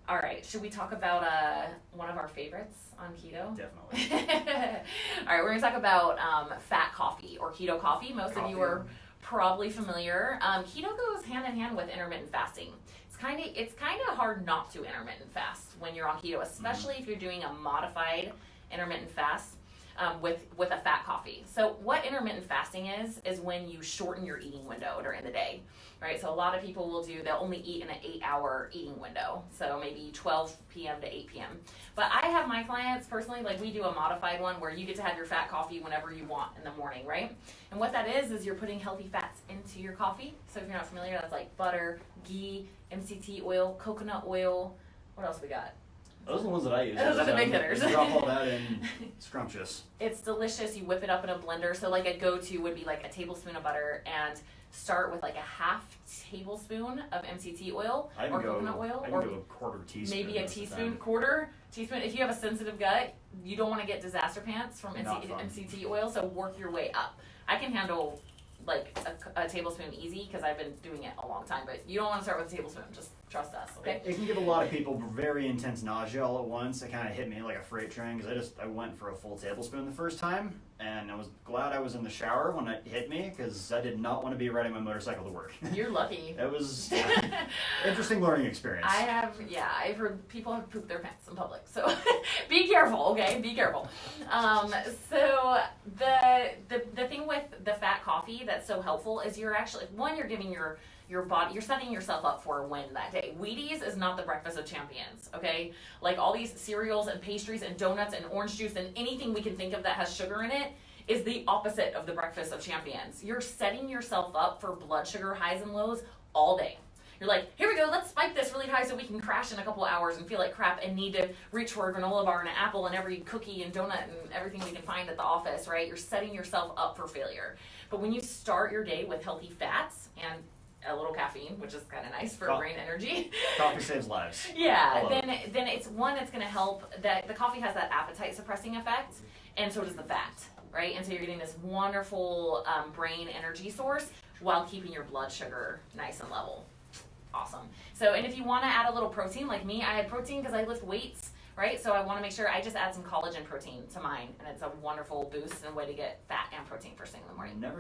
All right, should we talk about one of our favorites on keto? Definitely. All right, we're gonna talk about fat coffee or keto coffee. Most of you are probably familiar. Keto goes hand in hand with intermittent fasting. It's kind of hard not to intermittent fast when you're on keto, especially if you're doing a modified intermittent fast with a fat coffee. So what intermittent fasting is when you shorten your eating window during the day, right? So a lot of people they'll only eat in an 8-hour eating window, so maybe 12 p.m. to 8 p.m. But I have my clients personally, like we do a modified one where you get to have your fat coffee whenever you want in the morning, right? And what that is you're putting healthy fats into your coffee. So if you're not familiar, that's like butter, ghee, MCT oil, coconut oil. What else we got? Those are the ones that I use. Those are the big hitters. Drop all that in, scrumptious. It's delicious. You whip it up in a blender. So like a go-to would be like a tablespoon of butter and start with like a half tablespoon of MCT oil or coconut oil. I can go a quarter teaspoon. Maybe a teaspoon, quarter teaspoon. If you have a sensitive gut, you don't want to get disaster pants from MCT oil, so work your way up. I can handle like a tablespoon easy because I've been doing it a long time, but you don't want to start with a tablespoon. Just trust us, okay? It can give a lot of people very intense nausea all at once. It kind of hit me like a freight train because I went for a full tablespoon the first time, and I was glad I was in the shower when it hit me because I did not want to be riding my motorcycle to work. You're lucky. It was interesting learning experience. I've heard people have pooped their pants in public, so be careful, okay? Be careful. So the thing with the fat coffee that's so helpful is you're giving your body, you're setting yourself up for a win that day. Wheaties is not the breakfast of champions, okay? Like all these cereals and pastries and donuts and orange juice and anything we can think of that has sugar in it is the opposite of the breakfast of champions. You're setting yourself up for blood sugar highs and lows all day. You're like, here we go, let's spike this really high so we can crash in a couple of hours and feel like crap and need to reach for a granola bar and an apple and every cookie and donut and everything we can find at the office, right? You're setting yourself up for failure. But when you start your day with healthy fats and a little caffeine, which is kind of nice for brain energy. Coffee saves lives. Yeah, then it's one that's going to help. That the coffee has that appetite suppressing effect, and so does the fat, right? And so you're getting this wonderful brain energy source while keeping your blood sugar nice and level. Awesome. So, and if you want to add a little protein, like me, I had protein because I lift weights, right? So I want to make sure I just add some collagen protein to mine, and it's a wonderful boost and way to get fat and protein first thing in the morning. Never